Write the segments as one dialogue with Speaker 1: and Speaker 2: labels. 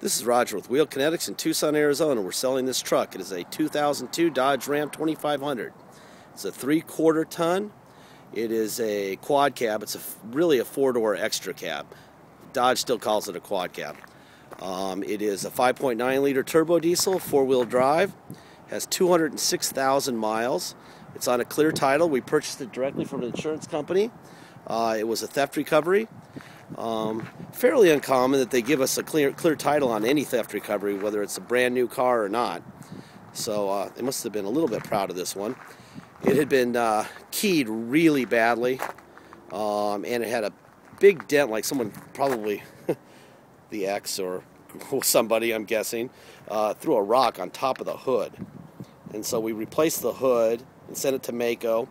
Speaker 1: This is Roger with Wheel Kinetics in Tucson, Arizona. We're selling this truck. It is a 2002 Dodge Ram 2500. It's a 3/4 ton. It is a quad cab. It's really a 4-door extra cab. Dodge still calls it a quad cab. It is a 5.9 liter turbo diesel, 4-wheel drive. Has 206,000 miles. It's on a clear title. We purchased it directly from an insurance company. It was a theft recovery. Fairly uncommon that they give us a clear title on any theft recovery, whether it's a brand new car or not. So they must have been a little bit proud of this one. It had been keyed really badly, and it had a big dent, like someone, probably the ex or somebody, I'm guessing, threw a rock on top of the hood. And so we replaced the hood and sent it to Maaco.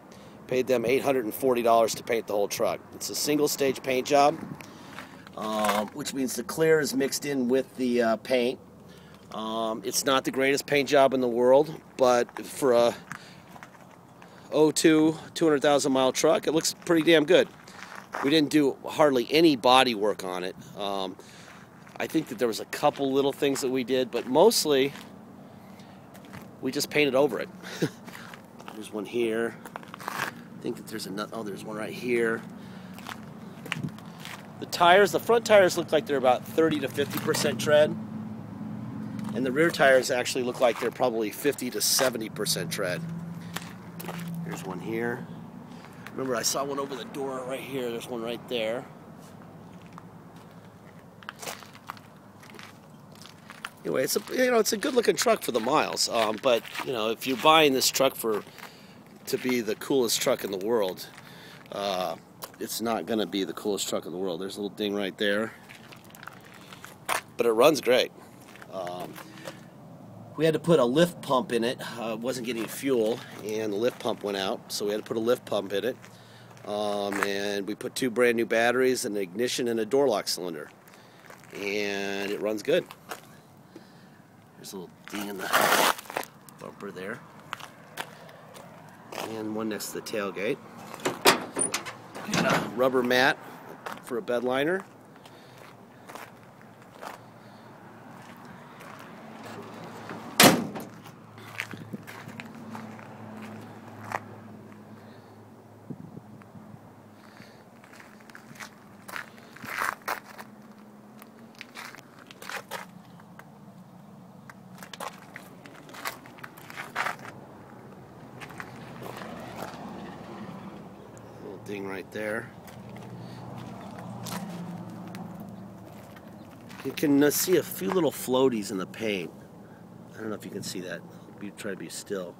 Speaker 1: Paid them $840 to paint the whole truck. It's a single-stage paint job, which means the clear is mixed in with the paint. It's not the greatest paint job in the world, but for a 200,000 mile truck, it looks pretty damn good. We didn't do hardly any body work on it. I think that there was a couple little things that we did, but mostly we just painted over it. There's one here. I think that there's another. Oh, there's one right here. The tires, the front tires look like they're about 30 to 50% tread, and the rear tires actually look like they're probably 50 to 70% tread. Here's one here. Remember, I saw one over the door right here. There's one right there. Anyway, it's a good-looking truck for the miles. But if you're buying this truck to be the coolest truck in the world, it's not going to be the coolest truck in the world. There's a little ding right there, but it runs great. We had to put a lift pump in it. It wasn't getting fuel, and the lift pump went out, so we had to put a lift pump in it. And we put 2 brand new batteries, an ignition, and a door lock cylinder, and it runs good. There's a little ding in the bumper there, and one next to the tailgate. Got a rubber mat for a bed liner. Ding right there. You can see a few little floaties in the paint. I don't know if you can see that. Try to be still.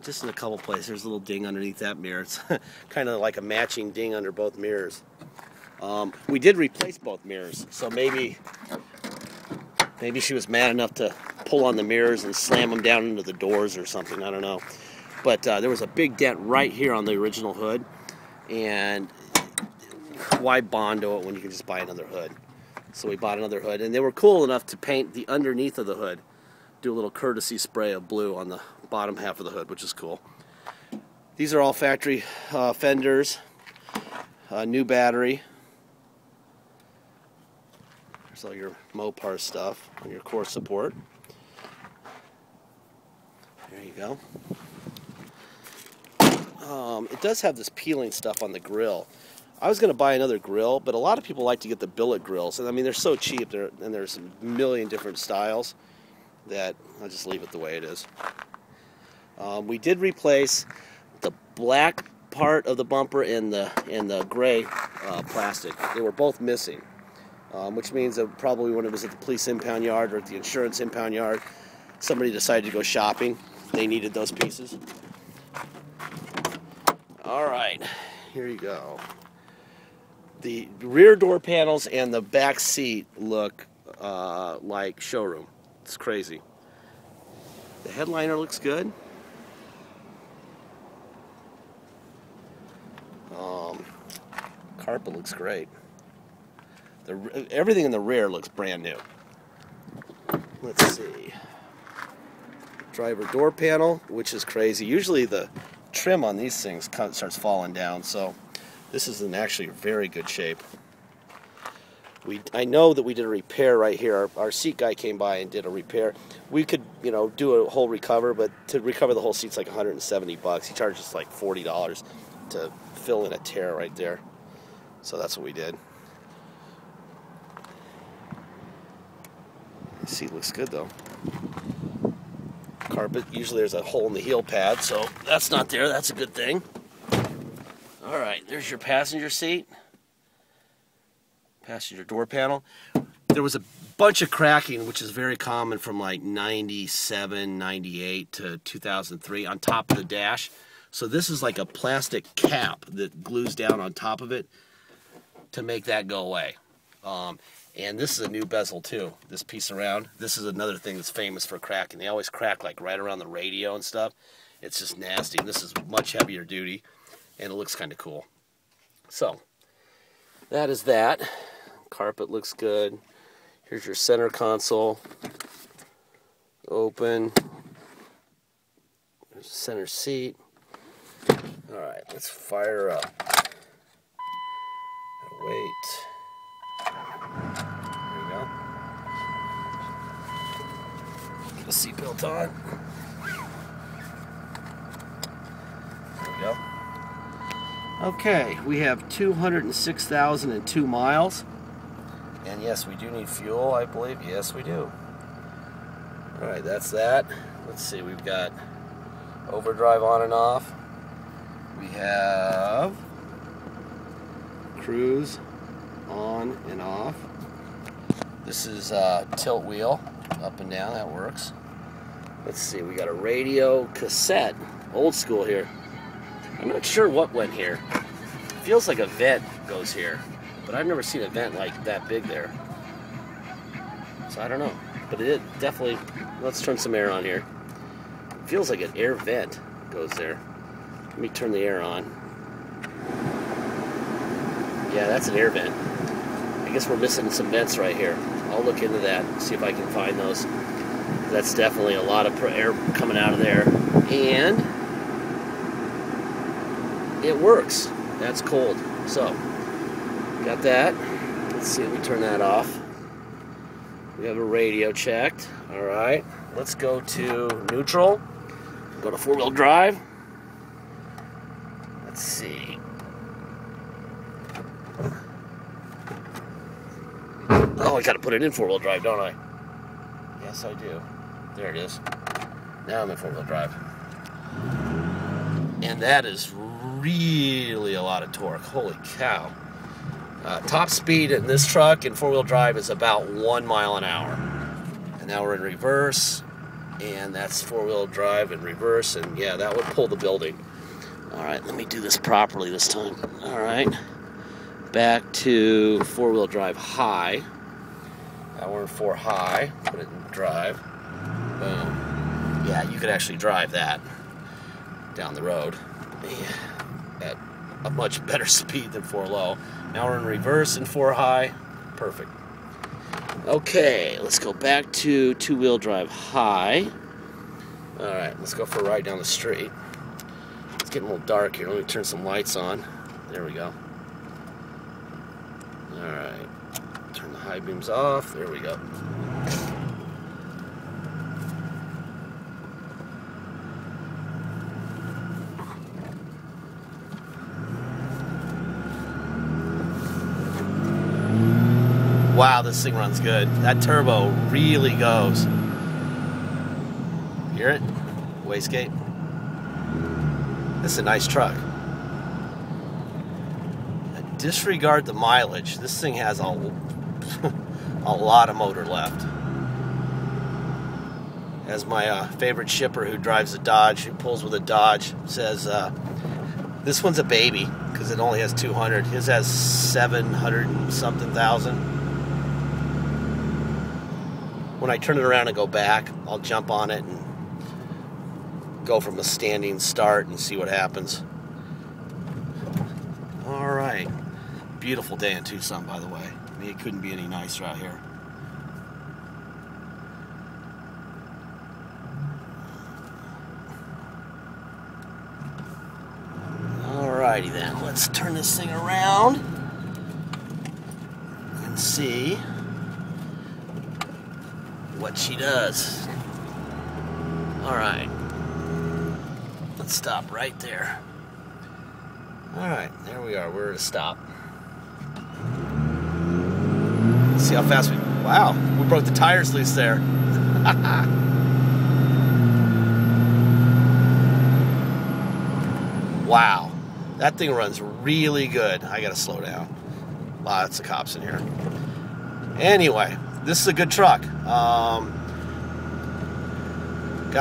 Speaker 1: Just in a couple places. There's a little ding underneath that mirror. It's kind of like a matching ding under both mirrors. We did replace both mirrors, so maybe she was mad enough to pull on the mirrors and slam them down into the doors or something. I don't know. But there was a big dent right here on the original hood, and why bondo it when you can just buy another hood? So we bought another hood, and they were cool enough to paint the underneath of the hood, do a little courtesy spray of blue on the bottom half of the hood, which is cool. These are all factory fenders, new battery. There's all your Mopar stuff and your core support. There you go. It does have this peeling stuff on the grill. I was going to buy another grill, but a lot of people like to get the billet grills. And I mean, they're so cheap, and there's a million different styles that I'll just leave it the way it is. We did replace the black part of the bumper and the gray plastic. They were both missing, which means that probably when it was at the police impound yard or at the insurance impound yard, somebody decided to go shopping. They needed those pieces. All right, here you go. The rear door panels and the back seat look like showroom. It's crazy. The headliner looks good. Carpet looks great. Everything in the rear looks brand new. Let's see. Driver door panel, which is crazy. Usually the trim on these things starts falling down, so this is in actually very good shape. I know that we did a repair right here. Our seat guy came by and did a repair. We could, do a whole recover, but to recover the whole seat's like $170. He charged us like $40 to fill in a tear right there. So that's what we did. The seat looks good though. Carpet, usually there's a hole in the heel pad, so that's not there. That's a good thing. All right, there's your passenger seat. Passenger door panel. There was a bunch of cracking, which is very common from like 97, 98 to 2003 on top of the dash. So this is like a plastic cap that glues down on top of it to make that go away. And this is a new bezel too, this piece around. This is another thing that's famous for cracking. They always crack like right around the radio and stuff. It's just nasty. This is much heavier duty and it looks kind of cool. So that is that. Carpet looks good. Here's your center console. Open. There's the center seat. Alright, let's fire up. Wait. There we go. Get the seatbelt on. There we go. Okay, we have 206,002 miles. And yes, we do need fuel, I believe. Yes, we do. Alright, that's that. Let's see, we've got overdrive on and off. We have cruise on and off. This is tilt wheel, up and down, that works. Let's see, we got a radio cassette, old school here. I'm not sure what went here. It feels like a vent goes here, but I've never seen a vent like that big there. So I don't know, but it is definitely, let's turn some air on here. It feels like an air vent goes there. Let me turn the air on. Yeah, that's an air vent. I guess we're missing some vents right here. I'll look into that, see if I can find those. That's definitely a lot of air coming out of there. And it works. That's cold. So, got that. Let's see, let me turn that off. We have a radio checked. Alright, let's go to neutral. Go to four-wheel drive. Let's see. Oh, I gotta put it in four-wheel drive, don't I? Yes, I do. There it is. Now I'm in four-wheel drive. And that is really a lot of torque. Holy cow. Top speed in this truck in four-wheel drive is about 1 mile an hour. And now we're in reverse, and that's four-wheel drive in reverse, and yeah, that would pull the building. Alright, let me do this properly this time. Alright, back to four-wheel drive high. Now we're in 4 high, put it in drive. Boom. Yeah, you could actually drive that down the road at a much better speed than 4 low. Now we're in reverse in 4 high. Perfect. Okay, let's go back to two-wheel drive high. Alright, let's go for a ride down the street. It's getting a little dark here. Let me turn some lights on. There we go. Alright. Turn the high beams off. There we go. Wow, this thing runs good. That turbo really goes. Hear it? Wastegate. This is a nice truck. Disregard the mileage. This thing has a lot of motor left. As my favorite shipper who drives a Dodge, who pulls with a Dodge, says, this one's a baby because it only has 200. His has 700 and something thousand. When I turn it around and go back, I'll jump on it and go from a standing start and see what happens. Alright. Beautiful day in Tucson, by the way. I mean, it couldn't be any nicer out here. Alrighty then, let's turn this thing around and Let's see what she does. All right. Let's stop right there. All right, there we are. We're at a stop. Let's see how fast we... Wow, we broke the tires loose there. Wow, that thing runs really good. I gotta slow down. Lots of cops in here. Anyway, this is a good truck. Got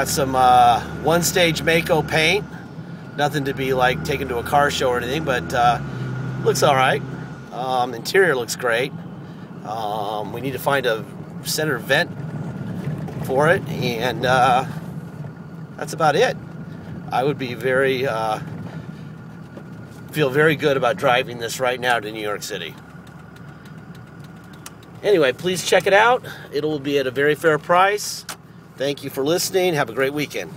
Speaker 1: some one-stage Mako paint. Nothing to be like taken to a car show or anything, but looks all right. Interior looks great. We need to find a center vent for it, and that's about it. I would be feel very good about driving this right now to New York City. Anyway, please check it out. It will be at a very fair price. Thank you for listening. Have a great weekend.